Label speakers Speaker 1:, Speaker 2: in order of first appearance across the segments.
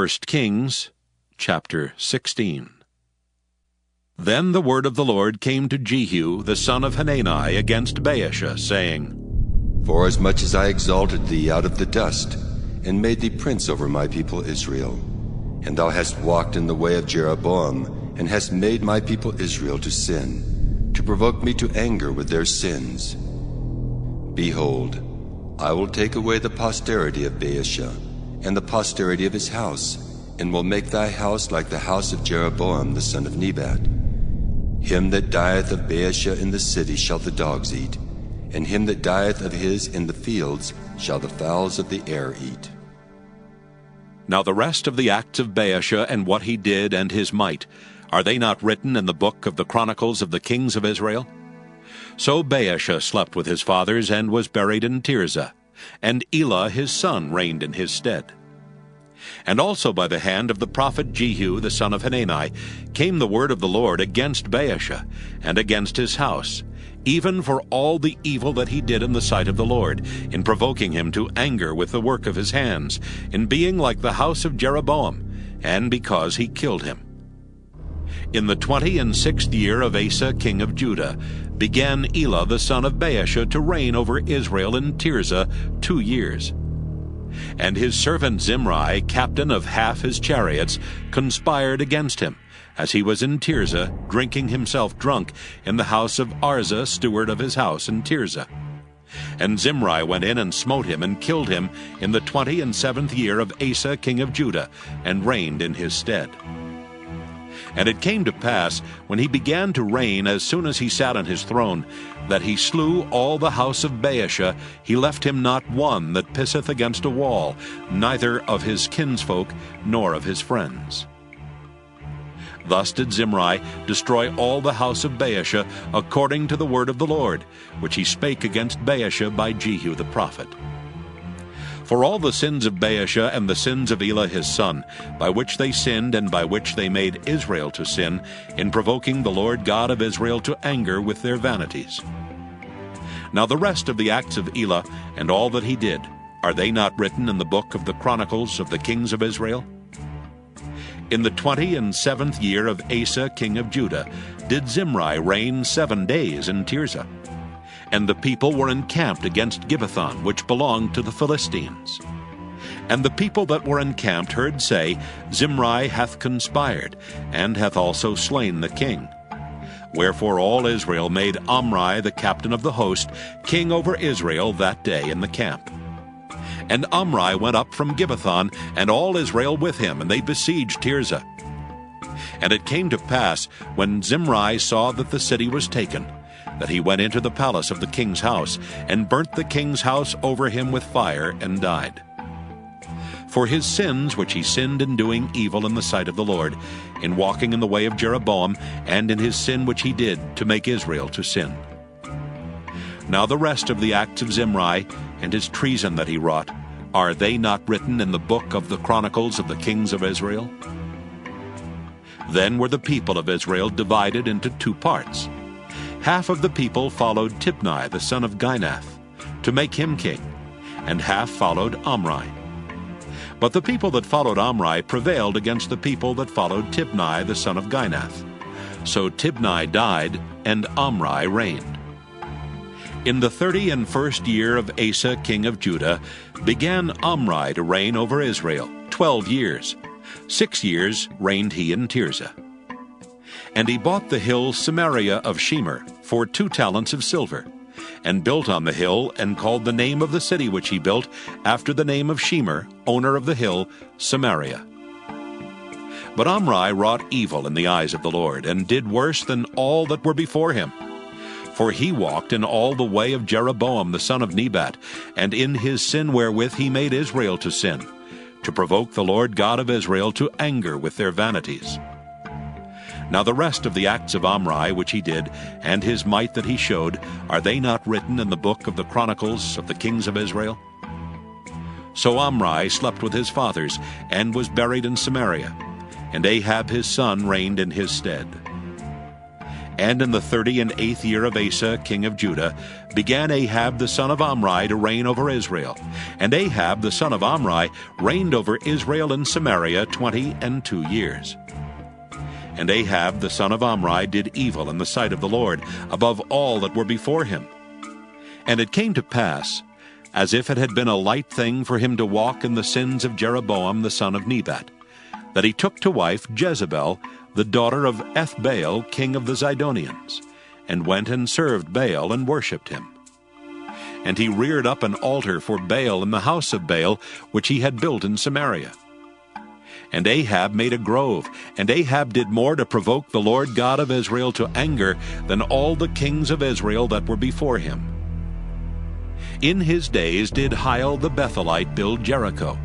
Speaker 1: 1 Kings chapter 16. Then the word of the Lord came to Jehu the son of Hanani against Baasha, saying,
Speaker 2: Forasmuch as I exalted thee out of the dust, and made thee prince over my people Israel, and thou hast walked in the way of Jeroboam, and hast made my people Israel to sin, to provoke me to anger with their sins. Behold, I will take away the posterity of Baasha, and the posterity of his house, and will make thy house like the house of Jeroboam the son of Nebat. Him that dieth of Baasha in the city shall the dogs eat, and him that dieth of his in the fields shall the fowls of the air eat.
Speaker 1: Now the rest of the acts of Baasha and what he did and his might, are they not written in the book of the Chronicles of the kings of Israel? So Baasha slept with his fathers and was buried in Tirzah, and Elah his son reigned in his stead. And also by the hand of the prophet Jehu the son of Hanani came the word of the Lord against Baasha and against his house, even for all the evil that he did in the sight of the Lord, in provoking him to anger with the work of his hands, in being like the house of Jeroboam, and because he killed him. In the 26th year of Asa king of Judah began Elah the son of Baasha to reign over Israel in Tirzah 2 years. And his servant Zimri, captain of half his chariots, conspired against him, as he was in Tirzah, drinking himself drunk in the house of Arza, steward of his house in Tirzah. And Zimri went in and smote him and killed him in the 27th year of Asa king of Judah, and reigned in his stead. And it came to pass, when he began to reign, as soon as he sat on his throne, that he slew all the house of Baasha. He left him not one that pisseth against a wall, neither of his kinsfolk nor of his friends. Thus did Zimri destroy all the house of Baasha, according to the word of the Lord, which he spake against Baasha by Jehu the prophet. For all the sins of Baasha and the sins of Elah his son, by which they sinned and by which they made Israel to sin, in provoking the Lord God of Israel to anger with their vanities. Now the rest of the acts of Elah and all that he did, are they not written in the book of the Chronicles of the kings of Israel? In the 27th year of Asa king of Judah did Zimri reign 7 days in Tirzah. And the people were encamped against Gibbethon, which belonged to the Philistines. And the people that were encamped heard say, Zimri hath conspired, and hath also slain the king. Wherefore all Israel made Omri the captain of the host king over Israel that day in the camp. And Omri went up from Gibbethon, and all Israel with him, and they besieged Tirzah. And it came to pass, when Zimri saw that the city was taken, that he went into the palace of the king's house, and burnt the king's house over him with fire, and died. For his sins which he sinned in doing evil in the sight of the Lord, in walking in the way of Jeroboam, and in his sin which he did to make Israel to sin. Now the rest of the acts of Zimri, and his treason that he wrought, are they not written in the book of the Chronicles of the kings of Israel? Then were the people of Israel divided into 2 parts. Half of the people followed Tibni the son of Ginath, to make him king, and half followed Omri. But the people that followed Omri prevailed against the people that followed Tibni the son of Ginath. So Tibni died, and Omri reigned. In the 31st year of Asa king of Judah began Omri to reign over Israel 12 years. 6 years reigned he in Tirzah. And he bought the hill Samaria of Shemer for 2 talents of silver, and built on the hill, and called the name of the city which he built after the name of Shemer, owner of the hill, Samaria. But Omri wrought evil in the eyes of the Lord, and did worse than all that were before him. For he walked in all the way of Jeroboam the son of Nebat, and in his sin wherewith he made Israel to sin, to provoke the Lord God of Israel to anger with their vanities. Now the rest of the acts of Omri which he did, and his might that he showed, are they not written in the book of the Chronicles of the kings of Israel? So Omri slept with his fathers, and was buried in Samaria, and Ahab his son reigned in his stead. And in the 38th year of Asa, king of Judah, began Ahab the son of Omri to reign over Israel. And Ahab the son of Omri reigned over Israel and Samaria 22 years. And Ahab the son of Omri did evil in the sight of the Lord, above all that were before him. And it came to pass, as if it had been a light thing for him to walk in the sins of Jeroboam the son of Nebat, that he took to wife Jezebel, the daughter of Ethbaal, king of the Zidonians, and went and served Baal and worshipped him. And he reared up an altar for Baal in the house of Baal, which he had built in Samaria. And Ahab made a grove, and Ahab did more to provoke the Lord God of Israel to anger than all the kings of Israel that were before him. In his days did Hiel the Bethelite build Jericho.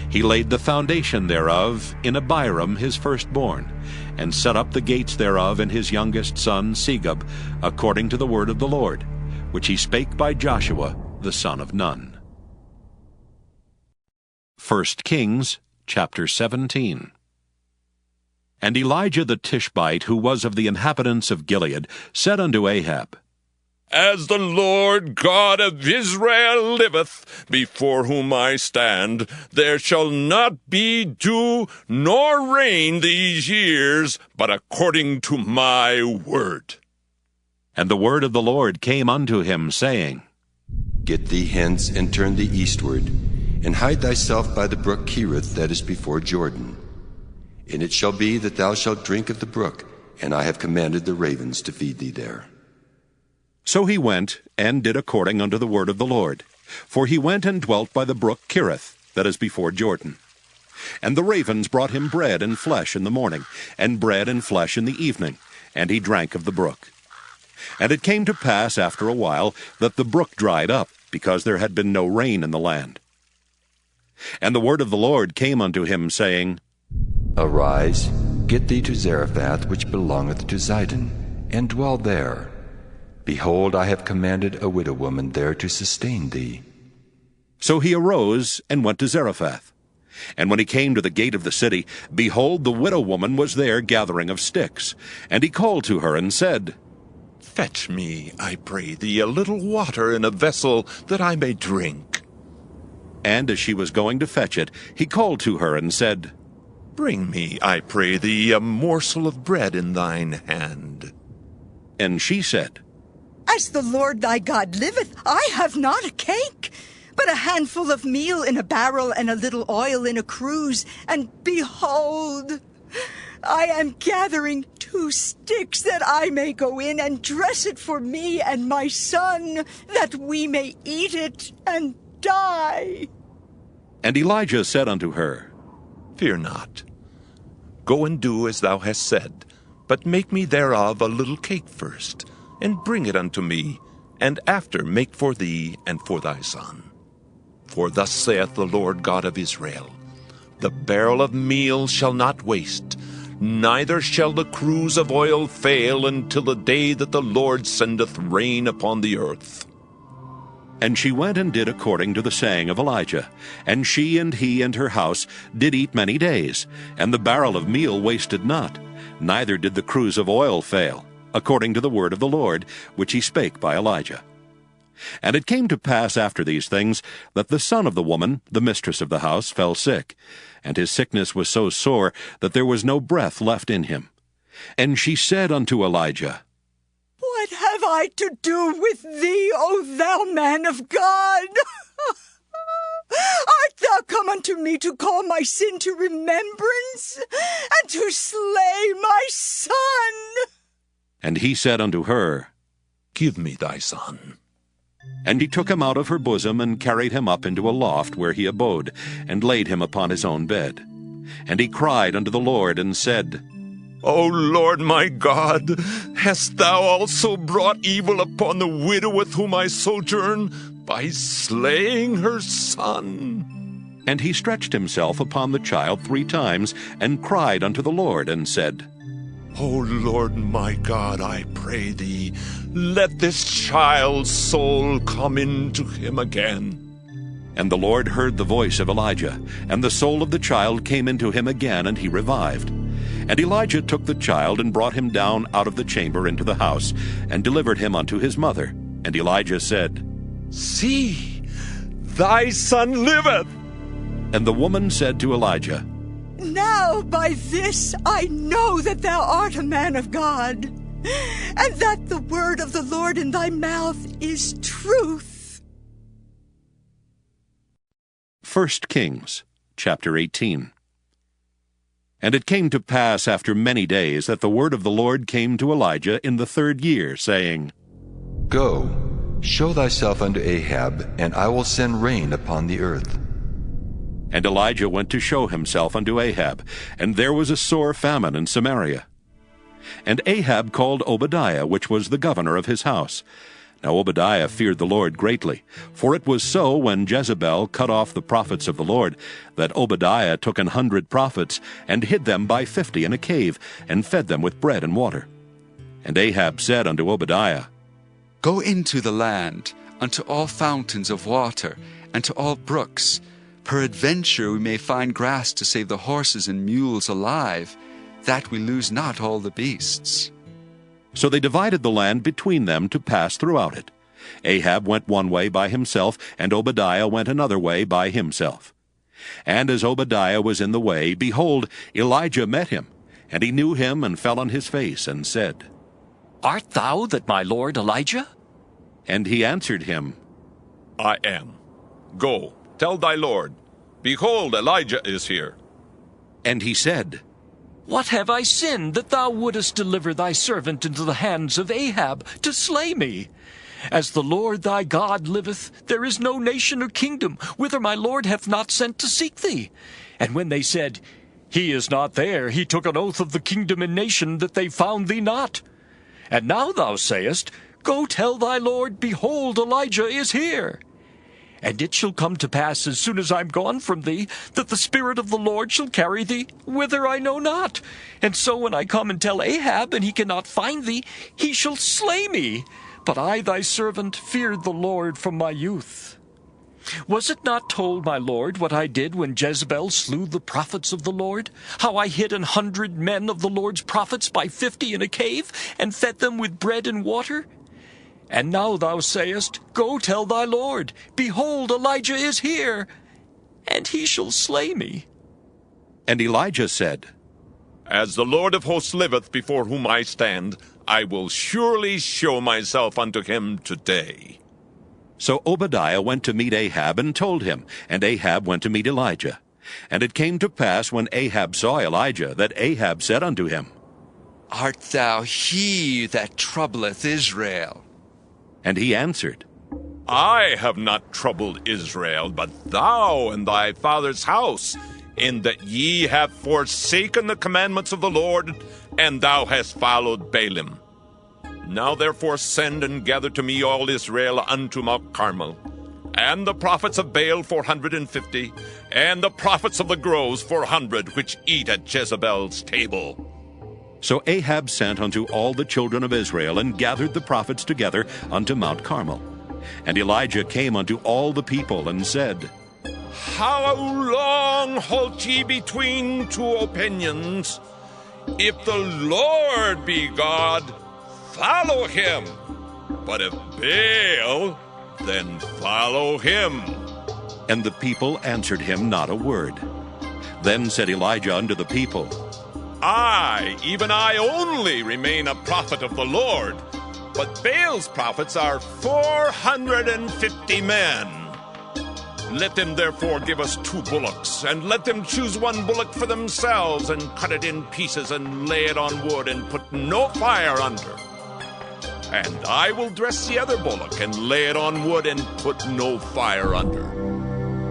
Speaker 1: He laid the foundation thereof in Abiram his firstborn, and set up the gates thereof in his youngest son Segub, according to the word of the Lord, which he spake by Joshua the son of Nun. 1 Kings chapter 17. And Elijah the Tishbite, who was of the inhabitants of Gilead, said unto Ahab,
Speaker 3: As the Lord God of Israel liveth, before whom I stand, there shall not be dew nor rain these years, but according to my word.
Speaker 1: And the word of the Lord came unto him, saying,
Speaker 2: Get thee hence, and turn thee eastward, and hide thyself by the brook Cherith that is before Jordan. And it shall be that thou shalt drink of the brook, and I have commanded the ravens to feed thee there.
Speaker 1: So he went, and did according unto the word of the Lord. For he went and dwelt by the brook Cherith, that is before Jordan. And the ravens brought him bread and flesh in the morning, and bread and flesh in the evening, and he drank of the brook. And it came to pass after a while that the brook dried up, because there had been no rain in the land. And the word of the Lord came unto him, saying,
Speaker 2: Arise, get thee to Zarephath, which belongeth to Zidon, and dwell there. Behold, I have commanded a widow woman there to sustain thee.
Speaker 1: So he arose and went to Zarephath. And when he came to the gate of the city, behold, the widow woman was there gathering of sticks. And he called to her and said,
Speaker 3: Fetch me, I pray thee, a little water in a vessel, that I may drink.
Speaker 1: And as she was going to fetch it, he called to her and said,
Speaker 3: Bring me, I pray thee, a morsel of bread in thine hand.
Speaker 1: And she said,
Speaker 4: As the Lord thy God liveth, I have not a cake, but a handful of meal in a barrel and a little oil in a cruse. And behold, I am gathering 2 sticks, that I may go in and dress it for me and my son, that we may eat it and die.
Speaker 1: And Elijah said unto her,
Speaker 3: Fear not. Go and do as thou hast said, but make me thereof a little cake first, and bring it unto me, and after make for thee and for thy son. For thus saith the Lord God of Israel, The barrel of meal shall not waste, neither shall the cruse of oil fail until the day that the Lord sendeth rain upon the earth.
Speaker 1: And she went and did according to the saying of Elijah. And she and he and her house did eat many days, and the barrel of meal wasted not, neither did the cruse of oil fail, according to the word of the Lord, which he spake by Elijah. And it came to pass after these things, that the son of the woman, the mistress of the house, fell sick, and his sickness was so sore that there was no breath left in him. And she said unto Elijah,
Speaker 4: What have I to do with thee, O thou man of God? Art thou come unto me to call my sin to remembrance, and to slay my son?
Speaker 1: And he said unto her,
Speaker 3: Give me thy son.
Speaker 1: And he took him out of her bosom, and carried him up into a loft where he abode, and laid him upon his own bed. And he cried unto the Lord, and said,
Speaker 3: O Lord my God, hast thou also brought evil upon the widow with whom I sojourn, by slaying her son?
Speaker 1: And he stretched himself upon the child 3 times, and cried unto the Lord, and said,
Speaker 3: O Lord my God, I pray thee, let this child's soul come into him again.
Speaker 1: And the Lord heard the voice of Elijah, and the soul of the child came into him again, and he revived. And Elijah took the child and brought him down out of the chamber into the house, and delivered him unto his mother. And Elijah said,
Speaker 3: See, thy son liveth.
Speaker 1: And the woman said to Elijah,
Speaker 4: Now by this I know that thou art a man of God, and that the word of the Lord in thy mouth is truth.
Speaker 1: 1 Kings chapter 18. And it came to pass after many days that the word of the Lord came to Elijah in the 3rd year, saying,
Speaker 2: Go, show thyself unto Ahab, and I will send rain upon the earth.
Speaker 1: And Elijah went to show himself unto Ahab, and there was a sore famine in Samaria. And Ahab called Obadiah, which was the governor of his house. Now Obadiah feared the Lord greatly, for it was so when Jezebel cut off the prophets of the Lord, that Obadiah took 100 prophets, and hid them by 50 in a cave, and fed them with bread and water. And Ahab said unto Obadiah,
Speaker 5: Go into the land, unto all fountains of water, and to all brooks. Peradventure we may find grass to save the horses and mules alive, that we lose not all the beasts.
Speaker 1: So they divided the land between them to pass throughout it. Ahab went one way by himself, and Obadiah went another way by himself. And as Obadiah was in the way, behold, Elijah met him. And he knew him, and fell on his face, and said,
Speaker 6: Art thou that my lord Elijah?
Speaker 1: And he answered him,
Speaker 3: I am. Go, tell thy Lord, behold, Elijah is here.
Speaker 1: And he said,
Speaker 6: What have I sinned, that thou wouldest deliver thy servant into the hands of Ahab, to slay me? As the Lord thy God liveth, there is no nation or kingdom, whither my Lord hath not sent to seek thee. And when they said, He is not there, he took an oath of the kingdom and nation, that they found thee not. And now thou sayest, Go tell thy Lord, behold, Elijah is here. And it shall come to pass, as soon as I am gone from thee, that the Spirit of the Lord shall carry thee whither I know not. And so when I come and tell Ahab, and he cannot find thee, he shall slay me. But I, thy servant, feared the Lord from my youth. Was it not told, my lord, what I did when Jezebel slew the prophets of the Lord? How I hid 100 men of the Lord's prophets by 50 in a cave, and fed them with bread and water? And now thou sayest, Go tell thy Lord, behold, Elijah is here, and he shall slay me.
Speaker 1: And Elijah said,
Speaker 3: As the Lord of hosts liveth, before whom I stand, I will surely show myself unto him today.
Speaker 1: So Obadiah went to meet Ahab, and told him, and Ahab went to meet Elijah. And it came to pass, when Ahab saw Elijah, that Ahab said unto him,
Speaker 5: Art thou he that troubleth Israel?
Speaker 1: And he answered,
Speaker 3: I have not troubled Israel, but thou and thy father's house, in that ye have forsaken the commandments of the Lord, and thou hast followed Baalim. Now therefore send and gather to me all Israel unto Mount Carmel, and the prophets of Baal 450, and the prophets of the groves 400, which eat at Jezebel's table.
Speaker 1: So Ahab sent unto all the children of Israel, and gathered the prophets together unto Mount Carmel. And Elijah came unto all the people, and said,
Speaker 3: How long halt ye between two opinions? If the Lord be God, follow him. But if Baal, then follow him.
Speaker 1: And the people answered him not a word. Then said Elijah unto the people,
Speaker 3: I, even I only, remain a prophet of the Lord, but Baal's prophets are 450 men. Let them therefore give us 2 bullocks, and let them choose 1 bullock for themselves, and cut it in pieces, and lay it on wood, and put no fire under. And I will dress the other bullock, and lay it on wood, and put no fire under.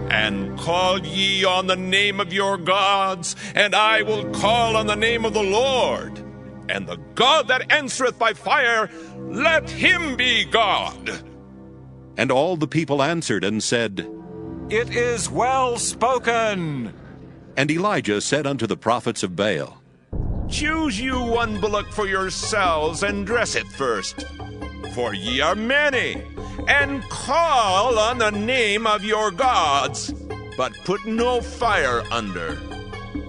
Speaker 3: And call ye on the name of your gods, and I will call on the name of the Lord. And the God that answereth by fire, let him be God.
Speaker 1: And all the people answered and said,
Speaker 7: It is well spoken.
Speaker 1: And Elijah said unto the prophets of Baal,
Speaker 3: Choose you 1 bullock for yourselves, and dress it first, for ye are many, and call on the name of your gods, but put no fire under.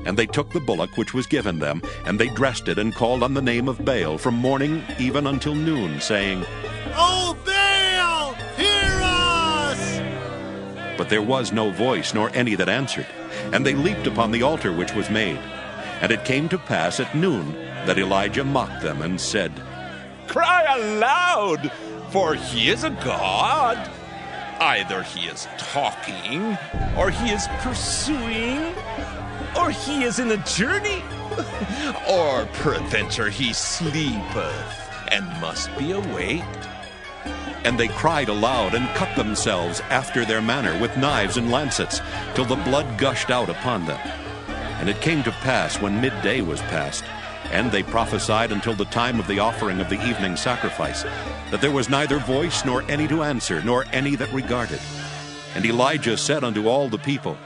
Speaker 1: And they took the bullock which was given them, and they dressed it, and called on the name of Baal from morning even until noon, saying,
Speaker 8: O Baal, hear us!
Speaker 1: But there was no voice, nor any that answered. And they leaped upon the altar which was made. And it came to pass at noon that Elijah mocked them, and said,
Speaker 3: Cry aloud, for he is a god. Either he is talking, or he is pursuing, or he is in a journey, or peradventure he sleepeth, and must be awaked.
Speaker 1: And they cried aloud, and cut themselves after their manner with knives and lancets, till the blood gushed out upon them. And it came to pass, when midday was past, and they prophesied until the time of the offering of the evening sacrifice, that there was neither voice, nor any to answer, nor any that regarded. And Elijah said unto all the people,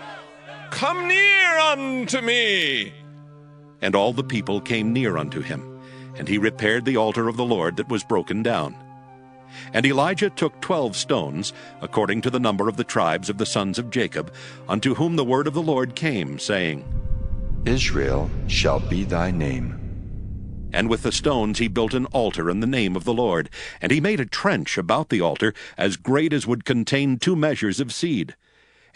Speaker 3: Come near unto me.
Speaker 1: And all the people came near unto him, and he repaired the altar of the Lord that was broken down. And Elijah took 12 stones, according to the number of the tribes of the sons of Jacob, unto whom the word of the Lord came, saying,
Speaker 2: Israel shall be thy name.
Speaker 1: And with the stones he built an altar in the name of the Lord, and he made a trench about the altar, as great as would contain 2 measures of seed.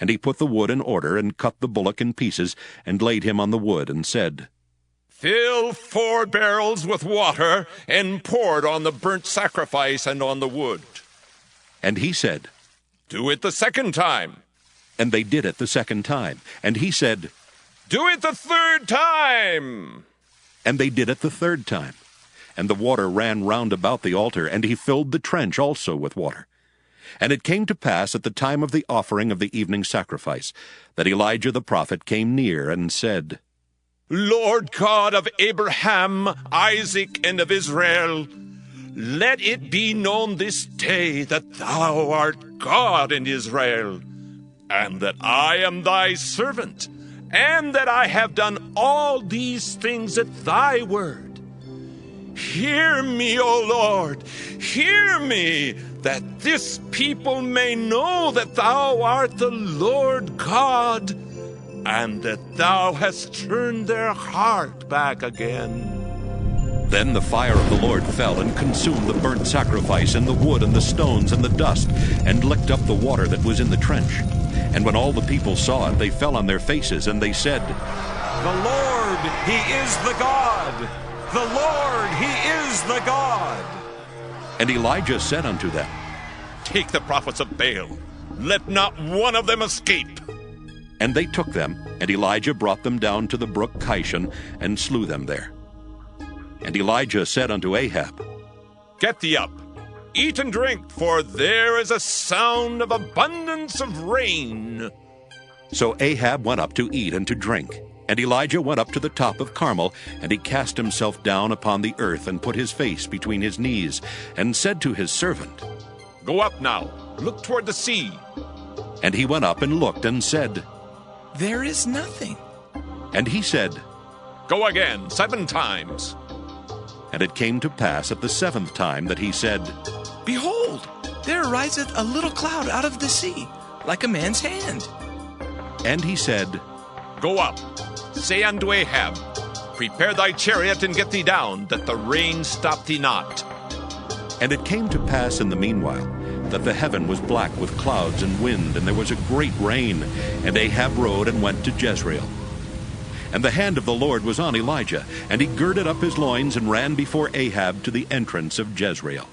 Speaker 1: And he put the wood in order, and cut the bullock in pieces, and laid him on the wood, and said,
Speaker 3: Fill 4 barrels with water, and pour it on the burnt sacrifice and on the wood.
Speaker 1: And he said,
Speaker 3: Do it the second time.
Speaker 1: And they did it the second time. And he said,
Speaker 3: Do it the third time.
Speaker 1: And they did it the third time. And the water ran round about the altar, and he filled the trench also with water. And it came to pass at the time of the offering of the evening sacrifice, that Elijah the prophet came near, and said,
Speaker 3: Lord God of Abraham, Isaac, and of Israel, let it be known this day that thou art God in Israel, and that I am thy servant, and that I have done all these things at thy word. Hear me, O Lord, hear me, that this people may know that thou art the Lord God, and that thou hast turned their heart back again.
Speaker 1: Then the fire of the Lord fell, and consumed the burnt sacrifice, and the wood, and the stones, and the dust, and licked up the water that was in the trench. And when all the people saw it, they fell on their faces, and they said,
Speaker 7: The Lord, he is the God! The Lord, he is the God!
Speaker 1: And Elijah said unto them,
Speaker 3: Take the prophets of Baal, let not one of them escape.
Speaker 1: And they took them, and Elijah brought them down to the brook Kishon, and slew them there. And Elijah said unto Ahab,
Speaker 3: Get thee up, eat and drink, for there is a sound of abundance of rain.
Speaker 1: So Ahab went up to eat and to drink. And Elijah went up to the top of Carmel, and he cast himself down upon the earth, and put his face between his knees, and said to his servant,
Speaker 3: Go up now, look toward the sea.
Speaker 1: And he went up and looked, and said,
Speaker 9: There is nothing.
Speaker 1: And he said,
Speaker 3: Go again 7 times.
Speaker 1: And it came to pass at the 7th time that he said,
Speaker 9: Behold, there ariseth a little cloud out of the sea, like a man's hand.
Speaker 1: And he said,
Speaker 3: Go up, say unto Ahab, Prepare thy chariot and get thee down, that the rain stop thee not.
Speaker 1: And it came to pass in the meanwhile, that the heaven was black with clouds and wind, and there was a great rain. And Ahab rode and went to Jezreel. And the hand of the Lord was on Elijah, and he girded up his loins and ran before Ahab to the entrance of Jezreel.